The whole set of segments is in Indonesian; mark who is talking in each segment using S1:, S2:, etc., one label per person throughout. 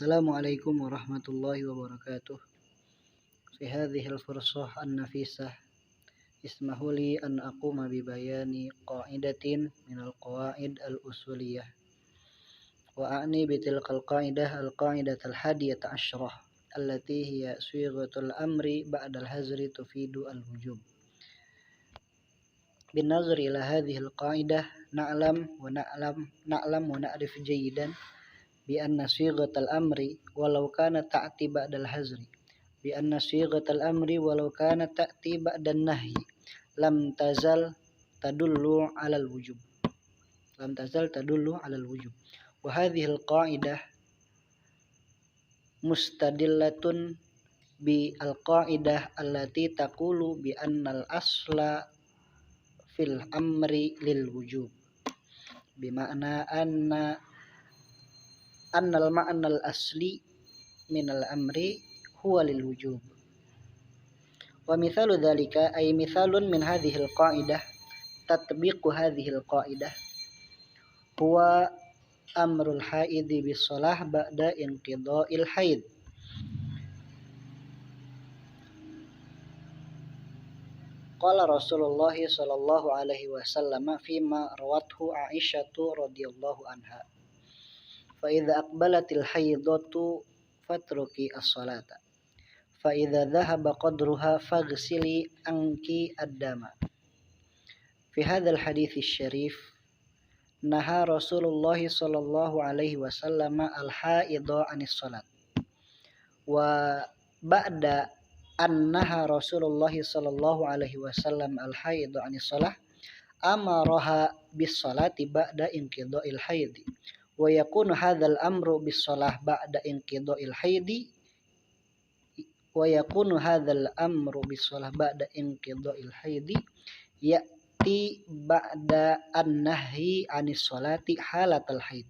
S1: Assalamualaikum warahmatullahi wabarakatuh. Fi hadhihi al-fursah an-nafisah ismahu li an aquma bi bayani qa'idatin min al-qawa'id al-usuliyah wa a'ni bi tilka al-qa'idah al-qa'idah al-hadiyata asyrah allati hiya sighatul amri ba'da al-hazri tufidu al-wujub. Bin nazri ila hadhihi al-qa'idah na'lam wa na'rif jayidan bi anna sighatal amri walau kana ta'ti ba'dal hazri bi anna sighatal amri walau kana ta'ti ba'dan nahyi lam tazal tadullu 'alal wujub wa hadhihi al-qa'idah mustadillatun bi al-qa'idah allati taqulu bi anna al-asla fil amri lil wujub bi ma'na annal ma'nal asli minal amri huwa lil wujub wa mithalu dhalika ay mithalun min hadhihi al-qa'idah tatbiqu hadhihi al-qa'idah huwa amrul haidhi bis shalah ba'da inqidha'il haid qala Rasulullah sallallahu alaihi wasallam fima rawathu Aisyatu radhiyallahu anha fa idza aqbalatil haidatu fatruki as-salata fa idza dhahaba qadruha faghsili anki ad-dama. Fi hadzal hadits syarif naha Rasulullah sallallahu alaihi wasallam al-haidha 'anis salat wa ba'da annaha Rasulullah sallallahu alaihi wasallam al-haidha 'anis salah amaraha bis salati ba'da inqidha'il haidi wa yakunu hadzal amru bis shalah ba'da inqidha'il haidi ya'ti ba'da an-nahyi 'anis salati halatal haid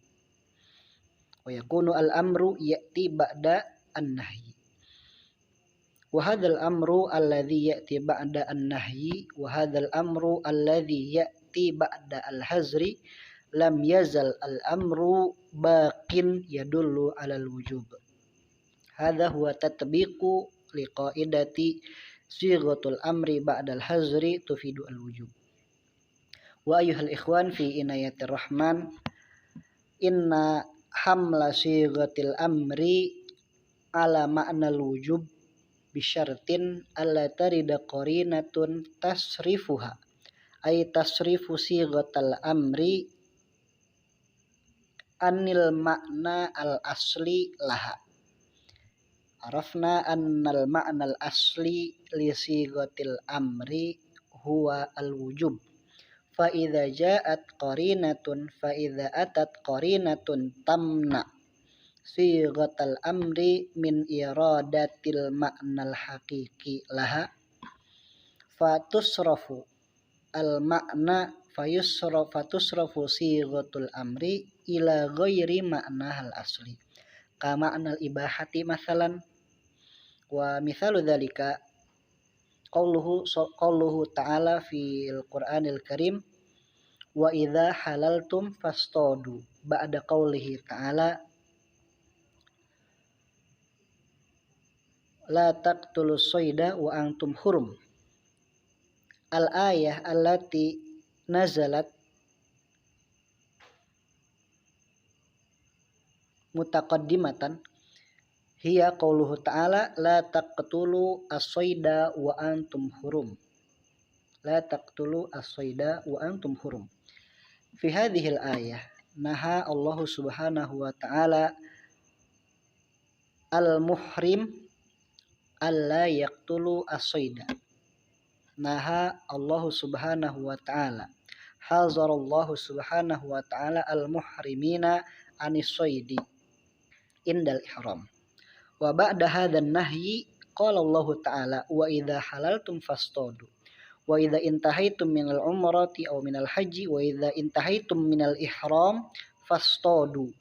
S1: wa yakunu al-amru ya'ti ba'da an-nahyi wa hadzal amru alladhi ya'ti ba'da an-nahyi wa hadzal amru alladhi ya'ti ba'da al-hazri lam yazal al-amru baqin yadullu 'alal wujub. Hadza huwa tatbiqu liqa'idati sighatul amri ba'dal hazri tufidu al-wujub. Wa ayyuhal ikhwan fi inayatir rahman inna hamla sighatil amri ala ma'nal wujub bisyartin alla tarida qarinatun tasrifuha ay tasrifu sighatal amri anil makna al-asli laha. Arafna annal makna al-asli li sighatil amri huwa al-wujub. Fa idza atat qarinatun tamna sighatal amri min iradatil makna al-haqiqi laha fatusrafu al-makna fatusrafu sighatul amri ila ghairi ma'nahal asli ka ma'nal ibahati masalan wa mithalu dhalika qawluhu ta'ala fil Qur'anil Karim wa idza halaltum fastadu ba'da qawlihi ta'ala la taqtulus sayda wa antum hurum al-ayah allati nazalat mutaqaddimatan hiya qauluhu ta'ala la taqtulu as-sayda wa antum hurum fi hadhihi al-ayah naha Allah subhanahu wa ta'ala al-muhrim alla yaqtulu as-sayda naha Allah subhanahu wa ta'ala hazarallahu subhanahu wa ta'ala al-muhrimina anis saydi indal ihram wa ba'da hadzal nahyi qala Allah ta'ala wa idza halaltum fastadu wa idza intahaitum minal umrati aw minal haji wa idza intahaitum minal ihram fastadu.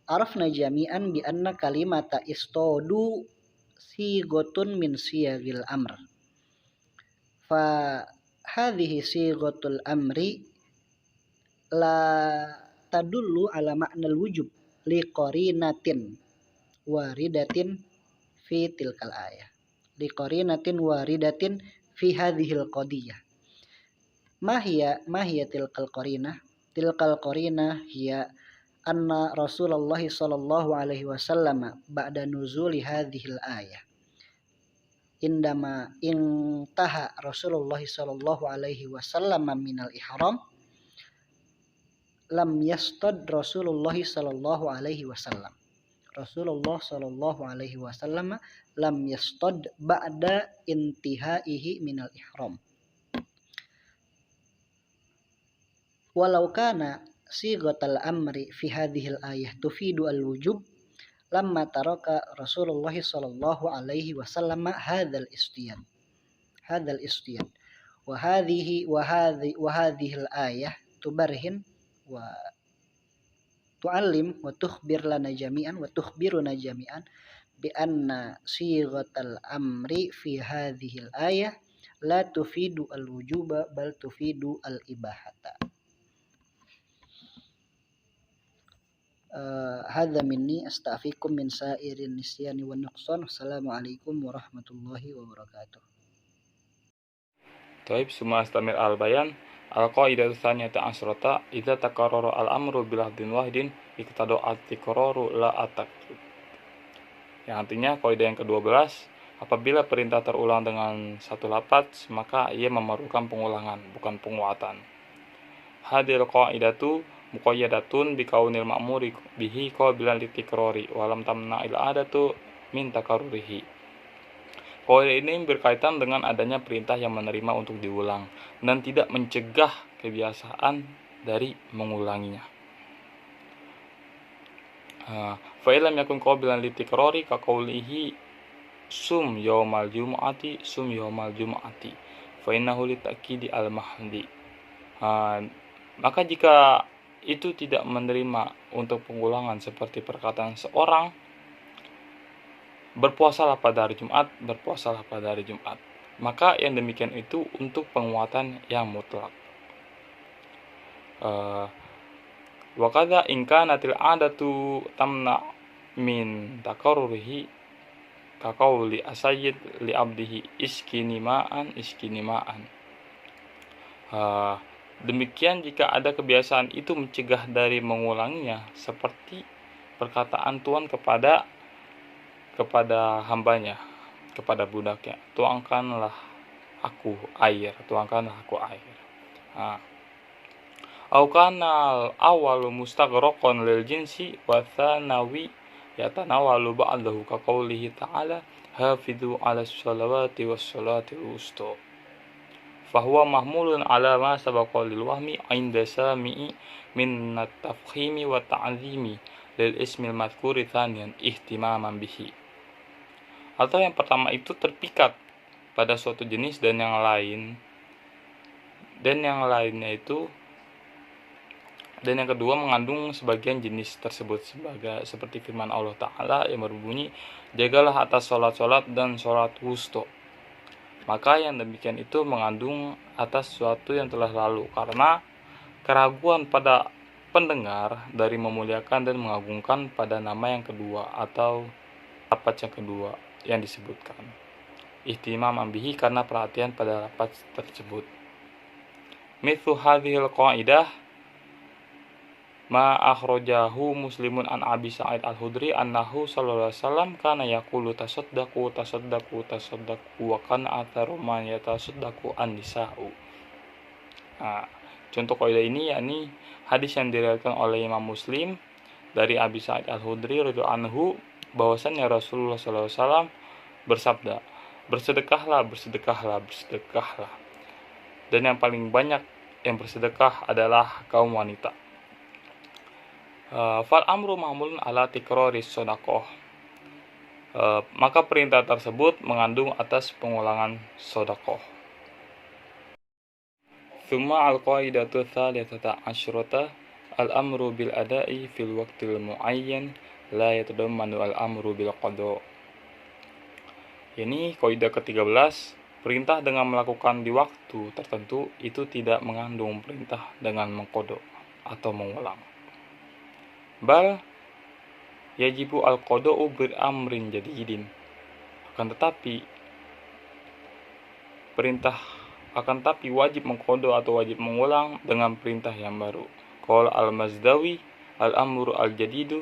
S1: Arafna jami'an bi anna kalimata istadu sighatun min siyagil amr fa hadhihi sighatul amri la tadullu ala ma'nal wujub li qarinatin waridatin fi tilkal ayah. Liqarinatin waridatin fi hadhil qadiyah. Mahia tilkal qarinah? Tilkal qarinah hiya anna Rasulullah sallallahu alaihi wasallam ba'da nuzuli hadhil ayah. Indama intaha Rasulullah sallallahu alaihi wasallam minal ihram lam yastad Rasulullah sallallahu alaihi wasallam. Rasulullah sallallahu alaihi wasallam lam yastad ba'da intihaihi minal ihram. Walau kana sighatal amri fi hadhil ayah tufidu al-wujub lamma taraka Rasulullah sallallahu alaihi wasallam hadzal istiyan wa hadhihi al-ayah tubarhin wa tu'allim wa tukhbiruna jami'an bi anna sighatal amri fi hadhihi al-ayah la tufidu al-wujuba bal tufidu al-ibahata. Hadza minni astaghfirukum min sa'irin nisyani wan nuqsan. Assalamualaikum warahmatullahi wabarakatuh.
S2: Taib summa astamir al-bayan al-qaidatu tsaniyata asyrata idza takarrara al-amru bil hadin wahidin iqtadu at-tikraru la at-takrib. Yang artinya kaidah yang ke-12, apabila perintah terulang dengan satu lafaz maka ia memerlukan pengulangan bukan penguatan. Hadil qaidatu muqayyadatun bikaunil ma'muri bihi qabilan litikrari walam tamna'il adatu min takarrurihi. Kaidah ini berkaitan dengan adanya perintah yang menerima untuk diulang dan tidak mencegah kebiasaan dari mengulanginya. Fa illam yakun qabilan litikrari ka qaulihi sum yaumal jumu'ati fa innahu litakidi al-mahdi. Maka jika itu tidak menerima untuk pengulangan seperti perkataan seorang, berpuasalah pada hari Jumat, maka yang demikian itu untuk penguatan yang mutlak. Wa kadza in kanatil adatu tamna min takarrurihi ka qauli asayyid li abdihi iskini ma'an. Demikian jika ada kebiasaan itu mencegah dari mengulanginya, seperti perkataan Tuhan kepada hambanya, kepada budaknya, tuangkanlah aku air. Au kanal awalu mustaghraqan lil jinsi wa tsanawi yatanawalu ba'dahu ka qoulihi ta'ala hafidhu 'alas shalawati was salatil wusta. Fahuwa mahmulun ala ma sabaqa lil wahmi 'inda sami'i min at-tafkhimi wa ta'zimi lil ismil madhkuri tsaniyan ihtimaman bihi. Atau yang pertama itu terpikat pada suatu jenis dan yang kedua mengandung sebagian jenis tersebut seperti firman Allah Ta'ala yang berbunyi jagalah atas sholat dan sholat wusta. Maka yang demikian itu mengandung atas sesuatu yang telah lalu karena keraguan pada pendengar dari memuliakan dan mengagungkan pada nama yang kedua atau lafaz yang kedua yang disebutkan. Ihtimam bihi karena perhatian pada lafaz tersebut. Mithlu hadhil qaidah ma akhrajahu Muslimun an Abi Sa'id al-Khudri annahu sallallahu alaihi wasallam kana yaqulu tasaddaqu wa kana atharu man yatasaddaqu an-nisa'u. Contoh kaidah ini yakni hadis yang diriwayatkan oleh Imam Muslim dari Abi Sa'id al-Khudri radhiyallahu anhu bahwasannya Rasulullah sallallahu alaihi wasallam bersabda, bersedekahlah. Dan yang paling banyak yang bersedekah adalah kaum wanita. Fal amru mahmulun ala tikraris shadaqah. Maka perintah tersebut mengandung atas pengulangan sedekah. Tsumma al-qaidatu tsalitsata asyrata al-amru bil ada'i fil waqtil muayyan la yatadammanu al-amru bil qada'. Ini kaidah ke-13, perintah dengan melakukan di waktu tertentu itu tidak mengandung perintah dengan mengqada atau mengulang. Bal yajibu al-qada'u bil amrin jadidin. Akan tapi wajib mengqada atau wajib mengulang dengan perintah yang baru. Qala al-Mazdawi al-amru al-jadidu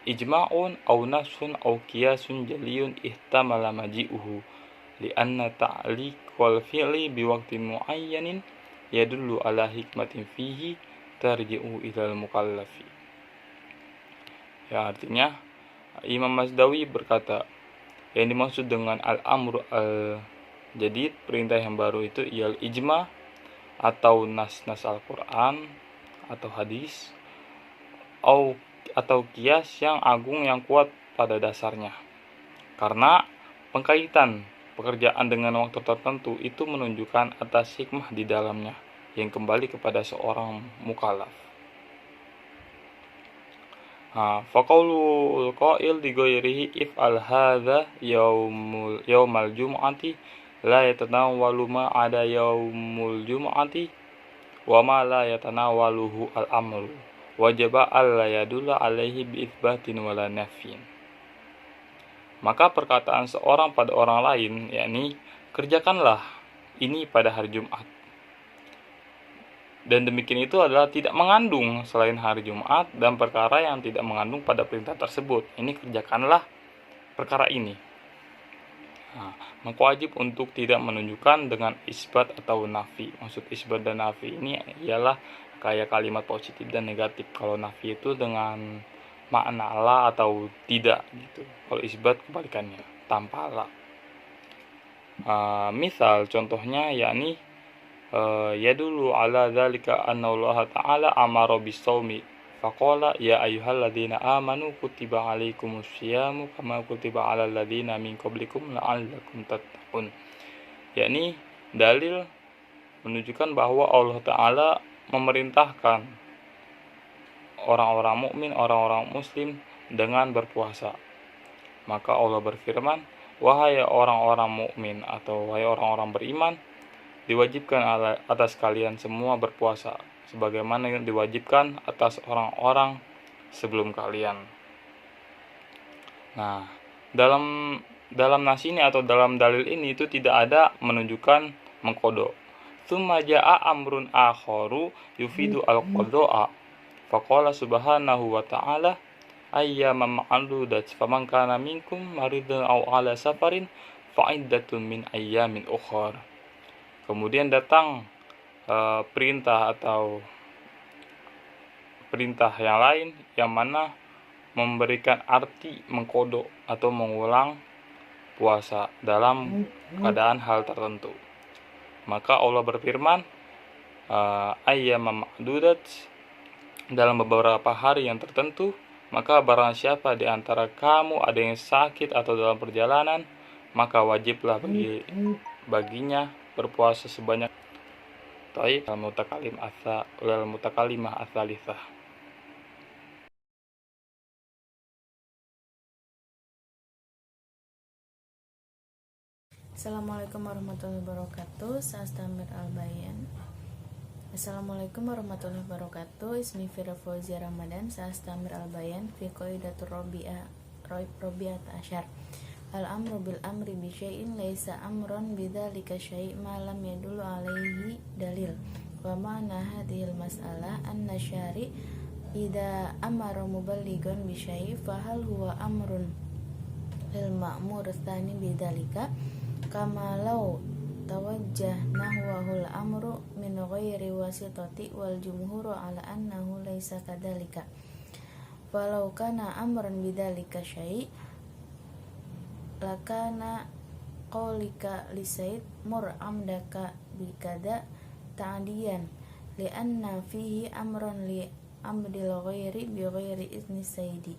S2: ijma'un aw nafsun aw qiyasun jaliyun ihtamala maji'uhu li'anna ta'liqal fi'li biwaqtin muayyanin yadullu ala hikmatin fihi tarji'u ilal mukallafi. Ya, artinya Imam Mazdawi berkata, yang dimaksud dengan al-amru al-jadid, perintah yang baru itu ialah ijma atau nas-nas Al-Quran atau hadis atau qiyas yang agung yang kuat pada dasarnya. Karena pengkaitan pekerjaan dengan waktu tertentu itu menunjukkan atas hikmah di dalamnya yang kembali kepada seorang mukallaf. Faqaulul qail di ghairihi if'al hadza yaumal jum'ati la yatanawalu ma ada yaumul jum'ati wa ma la yatanawaluhu al-amru wajaba alla yadulla alaihi bi itsbatin wala nafyin. Maka perkataan seorang pada orang lain, yakni kerjakanlah ini pada hari Jumat, dan demikian itu adalah tidak mengandung selain hari Jumat dan perkara yang tidak mengandung pada perintah tersebut. Ini kerjakanlah perkara ini. Maka wajib untuk tidak menunjukkan dengan isbat atau nafi. Maksud isbat dan nafi ini ialah kayak kalimat positif dan negatif. Kalau nafi itu dengan makna la atau tidak gitu. Kalau isbat kebalikannya, tanpa la. Misal contohnya yakni yadullu ala dzalika anna Allah ta'ala amara bis-shaumi faqala ya ayyuhalladzina amanu kutiba alaikumusyamu kama kutiba alal ladzina min qablikum la'allakum tattaqun. Yakni dalil menunjukkan bahwa Allah Ta'ala memerintahkan orang-orang mukmin, orang-orang muslim dengan berpuasa. Maka Allah berfirman, wahai orang-orang mukmin atau wahai orang-orang beriman, diwajibkan atas kalian semua berpuasa sebagaimana yang diwajibkan atas orang-orang sebelum kalian. Nah, dalam nas ini atau dalam dalil ini itu tidak ada menunjukkan mengqada. Tsumma jaa amrun akharu yufidu al-qada'a. Faqala subhanahu wa ta'ala ayyaman ma'dudat faman kana minkum maridan aw ala safarin fa'iddatun min ayyamin ukhra. Kemudian datang perintah yang lain yang mana memberikan arti mengqada atau mengulang puasa dalam keadaan hal tertentu. Maka Allah berfirman ayyaman ma'dudat, dalam beberapa hari yang tertentu, maka barang siapa di antara kamu ada yang sakit atau dalam perjalanan, maka wajiblah baginya berpuasa sebanyak al-mutakalimah ats-tsalitsah.
S3: Assalamualaikum warahmatullahi wabarakatuh. Sastamir al-bayan. Assalamualaikum warahmatullahi wabarakatuh. Ismi Fira Fauzia Ramadan. Sastamir al-bayan fi qaidatur rabi'at asyar. Al-amru bil amri bi syai'in laisa amron bidzalika syai' ma lam yadullu alaihi dalil. Wa ma'na hadhil mas'alah anna syari' idza amara muballighan bi syai' fa hal huwa amrun lil ma'mur tsani bidzalika kama law tawajjah nahwahul amru min ghairi wasitati wal jumhuru ala annahu laisa kadzalika. Walau kana amran bidzalika syai' lakana qaulika lisaid mur amdaka bikada ta'diyan li'anna fihi amran li amdil ghairi bi ghairi izni sayyidi.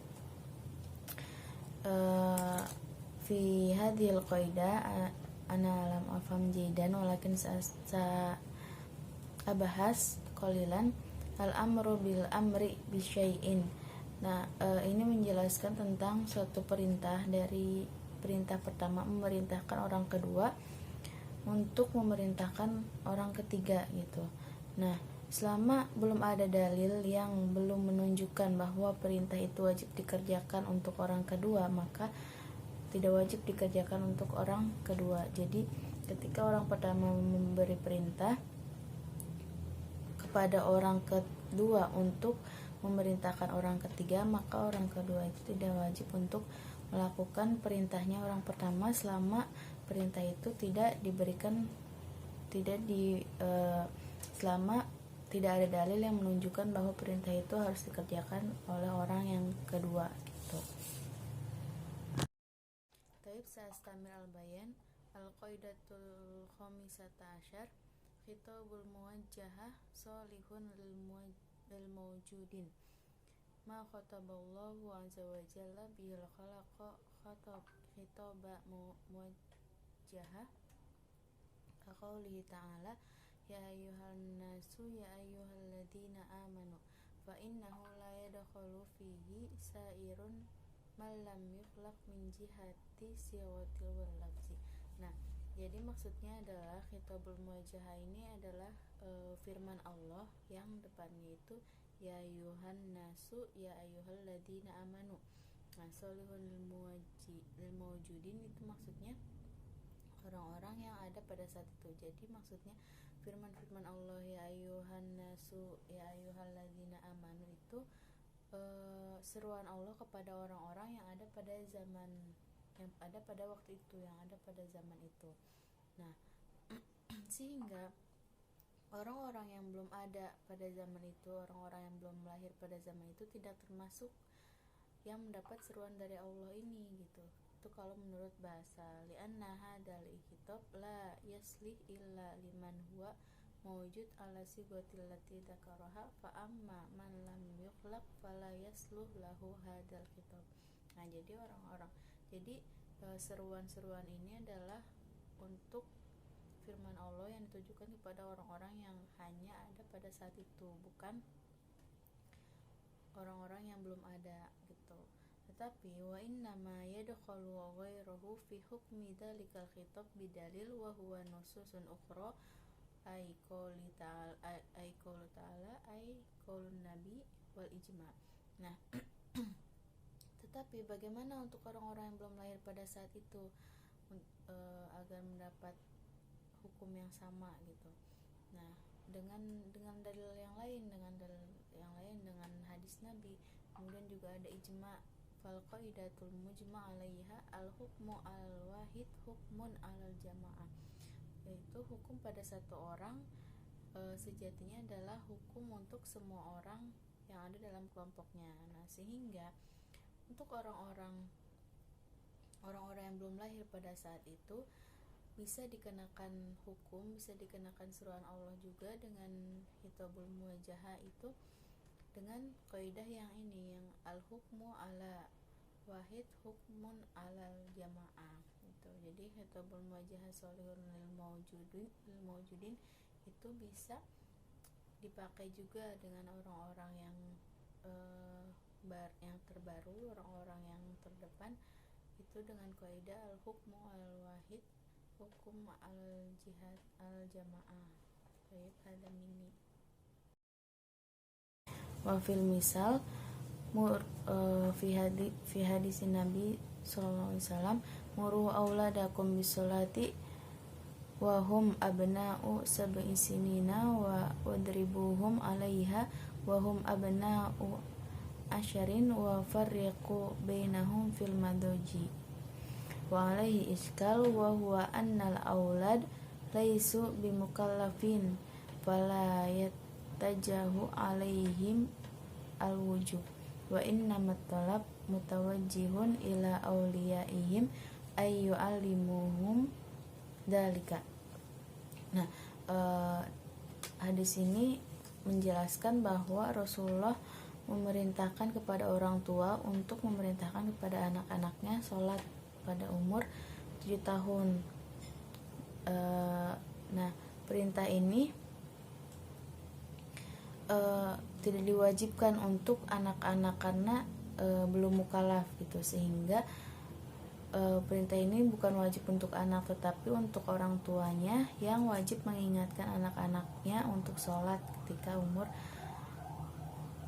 S3: Fi hadhil qaidah ana lam afham jidan walakin sa abahas qalilan al-amru bil amri bi syai'in. Nah, ini menjelaskan tentang suatu perintah dari perintah pertama memerintahkan orang kedua untuk memerintahkan orang ketiga gitu. Nah, Selama belum ada dalil yang belum menunjukkan bahwa perintah itu wajib dikerjakan untuk orang kedua, maka tidak wajib dikerjakan untuk orang kedua. Jadi ketika orang pertama memberi perintah kepada orang kedua untuk memerintahkan orang ketiga, maka orang kedua itu tidak wajib untuk melakukan perintahnya orang pertama selama perintah itu selama tidak ada dalil yang menunjukkan bahwa perintah itu harus dikerjakan oleh orang yang kedua gitu. Taib sa'astamir al-bayan al-qaidatul khamisata asyar khitabul muwajjahah sholihun lil mawjudin ma khataballahu azza wa jalla bihil khalaqa khitaba muwajjahah kaqaulihi ta'ala ya ayyuhan nasu ya ayyuhalladzina amanu fa innahu la yadkhulu fihi sa'irun man lam yukhlaq min jihati siwatil wal lafzi. Nah, jadi maksudnya adalah khitabul muwajjahah ini adalah firman Allah yang depannya itu ya ayyuhan nasu ya ayyuhalladzina amanu. Nah, sholihun lil mawjudin itu maksudnya orang-orang yang ada pada saat itu. Jadi maksudnya firman-firman Allah ya ayyuhan nasu ya ayyuhalladzina amanu itu seruan Allah kepada orang-orang yang ada pada zaman yang ada pada waktu itu, yang ada pada zaman itu. Nah, sehingga orang-orang yang belum ada pada zaman itu, orang-orang yang belum lahir pada zaman itu tidak termasuk yang mendapat seruan dari Allah ini gitu. Itu kalau menurut bahasa li'anna hadzal kitab la yaslih illa liman huwa mawjud ala sigatil lati dzakaraha fa amma man lam yukhlaq fala yasluh lahu hadzal kitab. Nah, jadi seruan-seruan ini adalah untuk firman Allah yang ditujukan kepada orang-orang yang hanya ada pada saat itu, bukan orang-orang yang belum ada gitu. Tetapi wa inna ma yadkhulu ghairuhu fi hukmi dzalikal khitab bidalil wa huwa nususun ukhra ay qouli ta'ala ay qaulun nabi wal ijma. Nah, tetapi bagaimana untuk orang-orang yang belum lahir pada saat itu agar mendapat hukum yang sama gitu. Nah, dengan dalil yang lain, dengan hadis Nabi, kemudian juga ada ijma. Fal qaidatul mujma' 'alaiha al hukmu al wahid hukmun 'alal jamaah. Yaitu hukum pada satu orang sejatinya adalah hukum untuk semua orang yang ada dalam kelompoknya. Nah, sehingga untuk orang-orang yang belum lahir pada saat itu bisa dikenakan hukum, bisa dikenakan seruan Allah juga dengan khitabul muwajjahah itu dengan kaidah yang ini, yang al hukmu ala wahid hukmun alal jamaah gitu. Jadi khitabul muwajjahah sholihun lil mawjudin itu bisa dipakai juga dengan orang-orang yang terbaru, orang-orang yang terdepan itu dengan kaidah al hukmu al wahid hukum al jihad al jamaah. Baik, ada mini wafil misal fi hadis Nabi sallallahu alaihi wasallam muru auladakum bisolati wa hum abna'u sab'i sinina wa wadribuhum 'alaiha wa hum abna'u asyarin wa farriqu bainahum fil madaji. Wa alaihi iskal wa huwa annal aulad laisu bimukallafin fala yatajahu alaihim alwujub wa innamat talab mutawajjihun ila awliyaihim ay yu'allimuhum dalika. Nah, hadis ini menjelaskan bahwa Rasulullah memerintahkan kepada orang tua untuk memerintahkan kepada anak-anaknya sholat pada umur 7 tahun. Nah, perintah ini tidak diwajibkan untuk anak-anak karena belum mukallaf gitu, sehingga perintah ini bukan wajib untuk anak, tetapi untuk orang tuanya yang wajib mengingatkan anak-anaknya untuk sholat ketika umur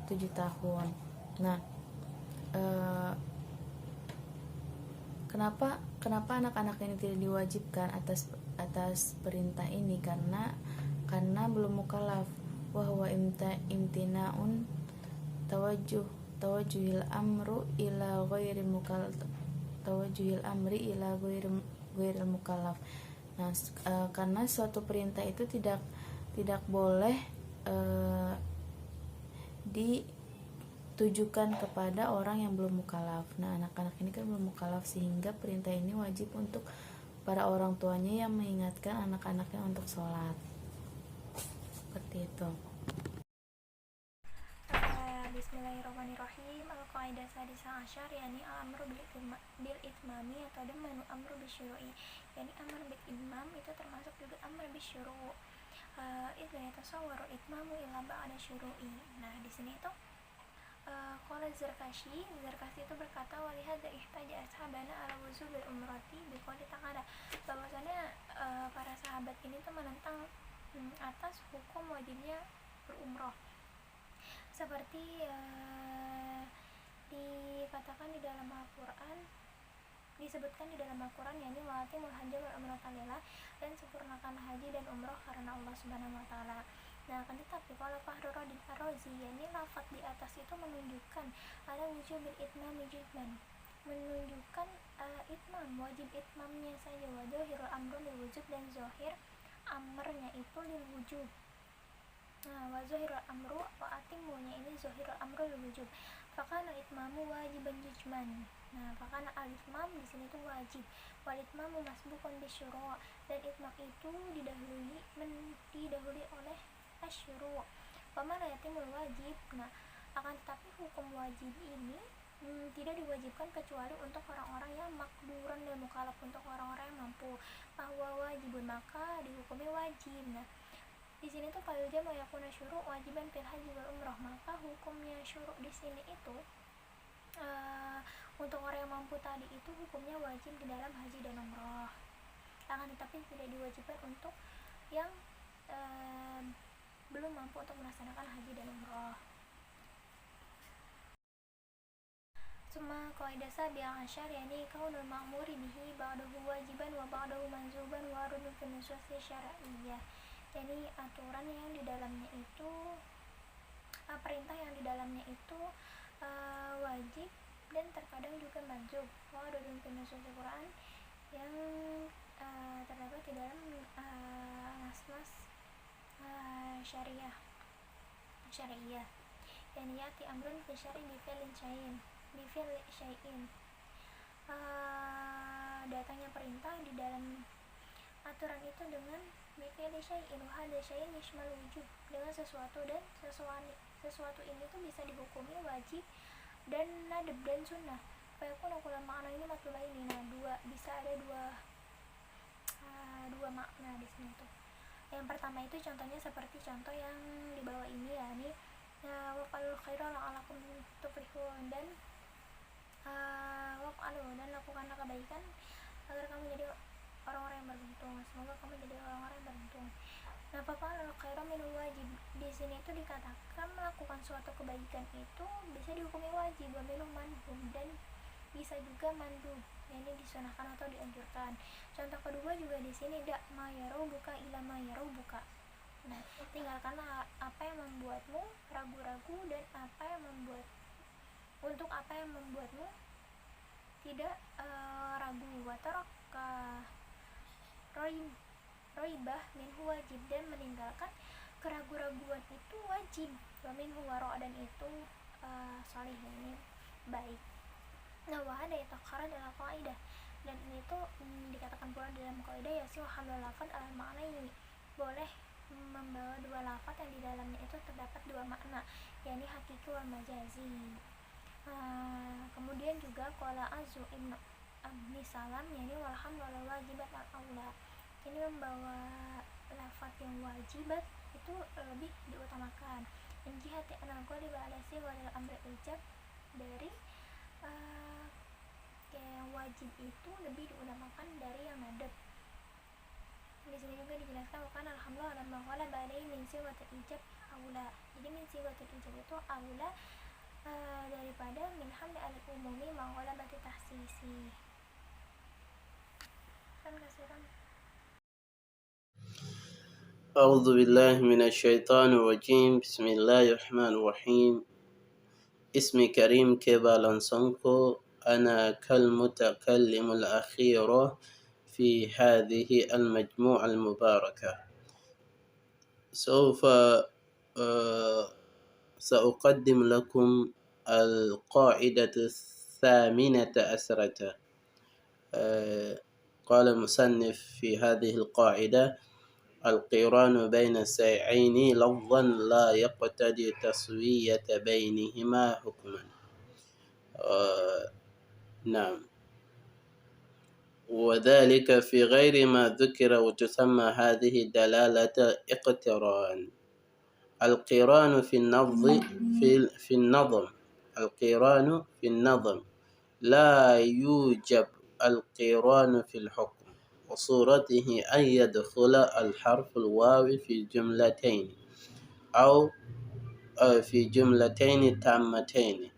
S3: 7 tahun. Nah, kenapa anak-anak ini tidak diwajibkan atas perintah ini? Karena belum mukallaf, wa huwa imtinaun tawajjuhil amri ila ghairil mukallaf. Nah, karena suatu perintah itu tidak boleh ditujukan kepada orang yang belum mukallaf. Nah, anak-anak ini kan belum mukallaf, sehingga perintah ini wajib untuk para orang tuanya yang mengingatkan anak-anaknya untuk sholat. Seperti itu.
S4: Bismillahirrahmanirrahim. Al-Qaidah sadisah asyar, yakni al-amru bil itmami atau damanu amru bisyuru'i. Yani amr bil itmam itu termasuk juga amr bisyuru'. Idza yatasawwaru itmamu illa ba'da syuru'i. Nah, di sini itu qala Zarkashi itu berkata, wa lihadza ihtaja ashabana ala wuzubil umrati biqouli ta'ala, bahwasanya para sahabat ini tuh menentang atas hukum wajibnya berumrah, seperti dikatakan di dalam Al-Qur'an, disebutkan di dalam Al-Qur'an, yakni wa'atimul hajja wal umrata lillah, dan sempurnakan haji dan umrah karena Allah Subhanahu wa taala. Nah, akan tetapi kalau Fahru Radin Ar-Razi, yakni lafaz di atas itu menunjukkan ada wujubil itmam juzman, menunjukkan itmam, wajib itmamnya saja, wa zahirul amru lil wujub, dan zahir amrnya itu lil wujub. Nah, wa zahirul amru wa atimunya ini zahirul amru lil wujub. Fakana itmamu wajiban juzman. Nah, fakana al-itmam di sini itu wajib. Wal itmamu masbuqun bisyuru', dan itmam itu didahului oleh asyuru'. Wa la yatimul wajib. Nah, akan tetapi hukum wajib ini tidak diwajibkan kecuali untuk orang-orang yang makduran dan mukallaf, untuk orang-orang yang mampu. Bahwa wajibun, maka dihukumi wajib. Nah, di sini tuh kalau jam yakuna syuru' wajiban fil haji wal umrah, maka hukumnya syuru' di sini itu untuk orang yang mampu tadi itu hukumnya wajib di dalam haji dan umrah. Akan tetapi tidak diwajibkan untuk yang belum mampu untuk melaksanakan haji dan umrah. Summa qaidah sabi'ah asyar, yakni kaunul ma'muri bihi ba'dahu wajiban wa ba'dahu manzuban wa rudun fi nususi syar'iyyah. Jadi aturan yang di dalamnya itu perintah yang di dalamnya itu wajib dan terkadang juga manzub. Wa rudun fi nususi Quran, yang terdapat di dalam nas-nas syariah. Yani yati amrun fi syar'i bi fi'lin syai'in. Datangnya perintah di dalam aturan itu dengan bifi'li syai'in, wa hadza syai'in yashmal wujub, dengan sesuatu, dan sesuatu ini tuh bisa dihukumi wajib dan nadab dan sunnah. Fayakun akulah makna ini matlulah ini. Nah, bisa ada dua makna di sini tuh. Yang pertama itu contohnya seperti contoh yang di bawah ini, yakni waqalul khairal la'alakum tuflihun, dan dan lakukanlah kebaikan agar kamu jadi orang-orang yang beruntung, semoga kamu jadi orang-orang yang beruntung. Nah, fa'alul khairal minhu wajib, di sini itu dikatakan melakukan suatu kebaikan itu bisa dihukumi wajib, wa minhu mandub, dan bisa juga mandub, ini disunahkan atau dianjurkan. Contoh kedua juga di sini, dak mayaru buka ila mayaru buka. Nah, tinggalkanlah apa yang membuatmu ragu-ragu dan apa yang membuatmu tidak ragu. Wataraka roibah minhu wajib, dan meninggalkan keraguan-raguan itu wajib. Wa minhu waro', dan itu salih, ini baik. Nah, wahada yatakhara dalam kaidah, dan itu dikatakan pula dalam kaidah, yasi wahamdul lafad al makna ini, boleh membawa dua lafaz yang di dalamnya itu terdapat dua makna, yakni hakiki wal majazi. Kemudian juga qala azu ibnu Abni Salam, yakni walhamdu wal wajibat al aula, ini membawa lafaz yang wajibat itu lebih diutamakan. Injihati anal qali wa ala sighal amri ijab, dari yang wajib itu lebih diutamakan dari yang nadab. Di sini juga dijelaskan bahkan alhamdulillah ala ma ghalaba alaihi min sigatil ijab aula. Jadi min sigatil ijab itu aula daripada min hamli al umumi ma ghalabati tahsisi. Kan kasiran.
S5: أعوذ بالله من الشيطان الرجيم بسم الله الرحمن الرحيم اسمي كريم كيبالان سانكو أنا كالمتكلم الأخير في هذه المجموعة المباركة. سوف سأقدم لكم القاعدة الثامنة عشرة. قال المصنف في هذه القاعدة: القران بين الشيئين لفظا لا يقتضي تسوية بينهما حكما. نعم، وذلك في غير ما ذكر، وتسمى هذه دلالة اقتران. القران في النظم القران في النظم لا يوجب القران في الحكم، وصورته أن يدخل الحرف الواو في جملتين أو في جملتين تامتين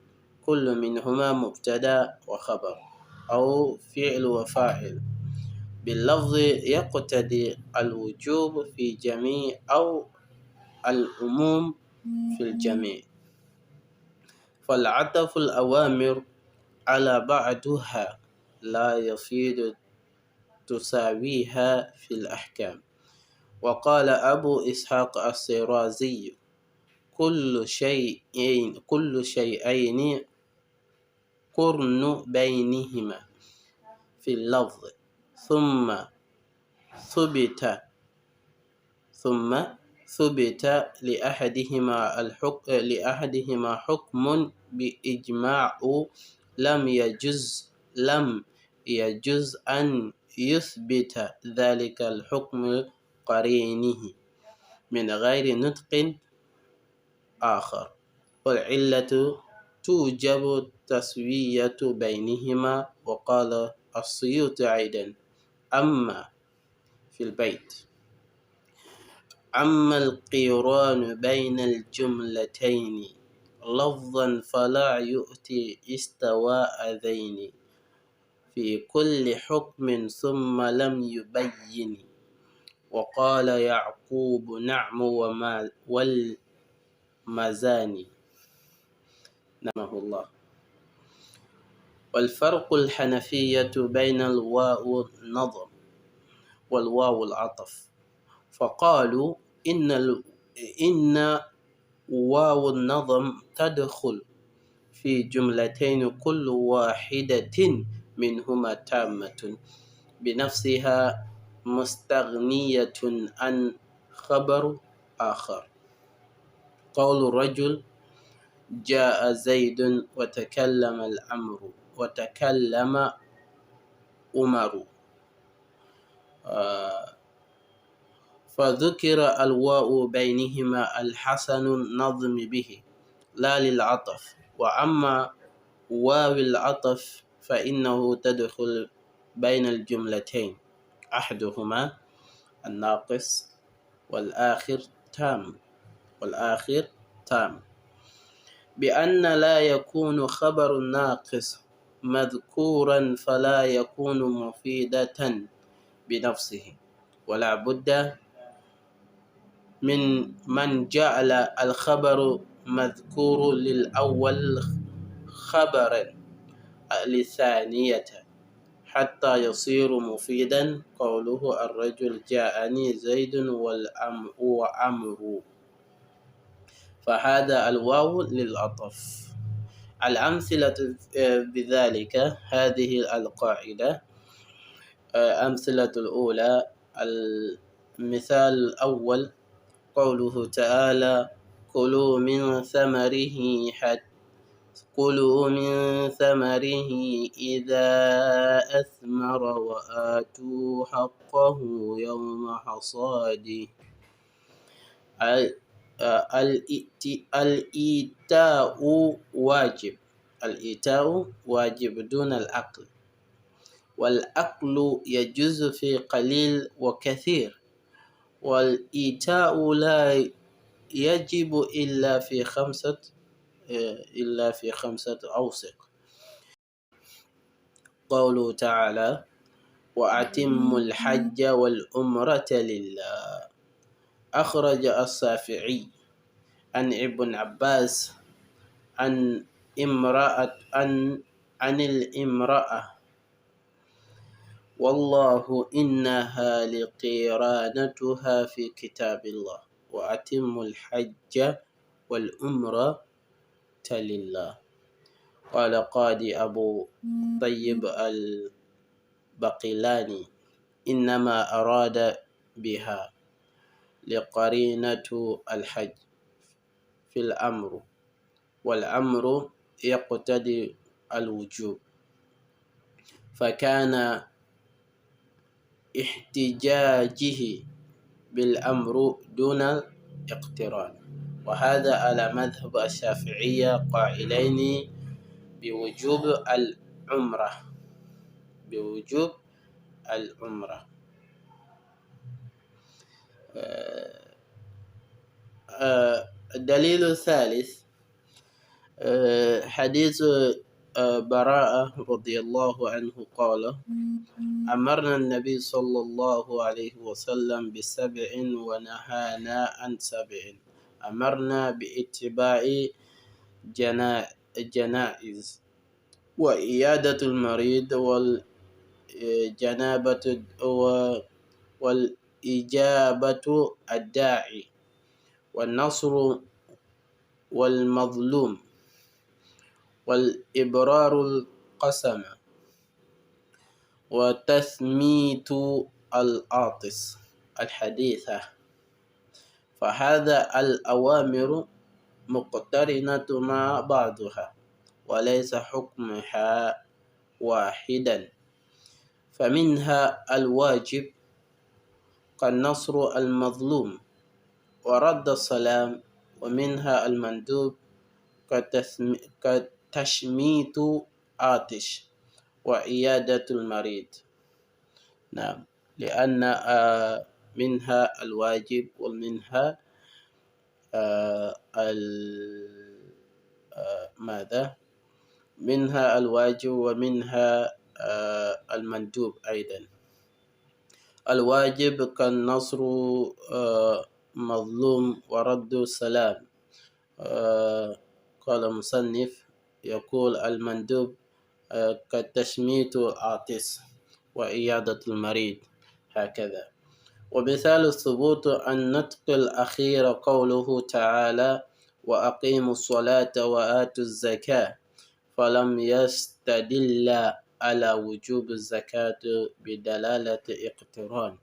S5: كل منهما مبتدأ وخبر أو فعل وفاعل باللفظ يقتضي الوجوب في جميع أو العموم في الجميع. فالعطف الأوامر على بعضها لا يفيد تساويها في الأحكام. وقال أبو إسحاق الشيرازي: كل شيئين قرن بينهما في اللفظ ثم ثبت لأحدهما حكم بإجماع لم يجوز أن يثبت ذلك الحكم قرينه من غير نطق آخر، والعلة توجب تسوية بينهما. وقال السيوطي أيضا: أما في البيت: أما القران بين الجملتين لفظا فلا يؤتي استواء ذين في كل حكم ثم لم يبين. وقال يعقوب: نعم والمزاني نعمه الله. والفرق الحنفية بين الواو النظم والواو العطف، فقالوا إن واو النظم تدخل في جملتين كل واحدة منهما تامة بنفسها مستغنية عن خبر آخر. قول الرجل: جاء زيد وتكلم عمر، فذكر الواو بينهما الحسن النظم به لا للعطف. وأما واو العطف فإنه تدخل بين الجملتين أحدهما الناقص والآخر تام، بأن لا يكون خبر الناقص مذكورا فلا يكون مفيدة بنفسه، ولا بد من جعل الخبر مذكور للأول خبرا للثانية حتى يصير مفيدا. قوله: الرجل جاءني زيد وعمر، فهذا الواو للعطف. الأمثلة بذلك هذه القاعدة. أمثلة الأولى: المثال الأول قوله تعالى: كلوا من ثمره إذا أثمر وآتوا حقه يوم حصاده. الإيتاء واجب دون الأكل، والأكل يجوز في قليل وكثير، والإيتاء لا يجب إلا في خمسة أوسق. قوله تعالى: وأتموا الحج والعمرة لله. أخرج الشافعي عن ابن عباس عن الامرأة: والله إنها لقرانتها في كتاب الله، وأتموا الحج والعمرة لله. قال قاضي أبو طيب البقلاني: إنما أراد بها لقرينة الحج في الأمر، والأمر يقتضي الوجوب، فكان احتجاجه بالأمر دون الاقتران، وهذا على مذهب الشافعية قائلين بوجوب العمرة. الدليل الثالث حديث براءة رضي الله عنه قال: أمرنا النبي صلى الله عليه وسلم ب7 ونهانا عن 7. أمرنا باتباع جنائز، وإيادة المريض، والإجابة الداعي، والنصر والمظلوم، والإبرار القسم، وتثميت العاطس الحديثة. فهذا الأوامر مقترنة مع بعضها، وليس حكمها واحدا، فمنها الواجب كالنصر المظلوم ورد السلام، ومنها المندوب كتشميت عاطش وعيادة المريض. نعم، لأن منها الواجب ومنها منها الواجب ومنها المندوب أيضا. الواجب كالنصر مظلوم ورد السلام. قال مصنف يقول المندوب كتشميت عاطس وعيادة المريض، هكذا. ومثال الثبوت النطق الأخير قوله تعالى: وأقيموا الصلاة وآتوا الزكاة، فلم يستدل على وجوب الزكاة بدلالة اقتران،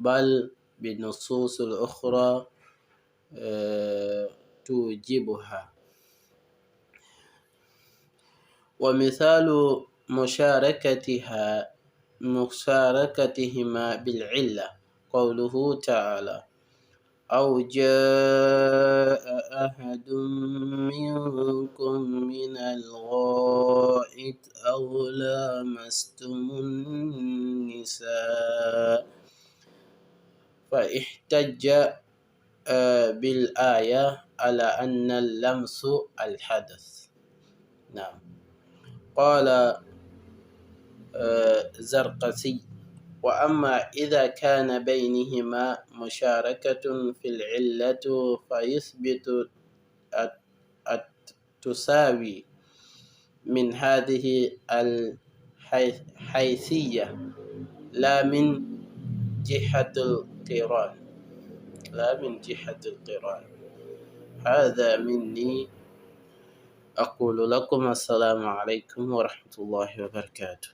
S5: بل بالنصوص الأخرى توجبها. ومثال مشاركتهما بالعلة قوله تعالى: أو جاء أحد منكم من الغائط أو لامستم النساء، فاحتج بالآية على أن اللمس الحدث. نعم. قال زرقسي: وأما إذا كان بينهما مشاركة في العلة فيثبت التساوي من هذه الحيثية، لا من جهة القران. هذا مني. أقول لكم السلام عليكم ورحمة الله وبركاته.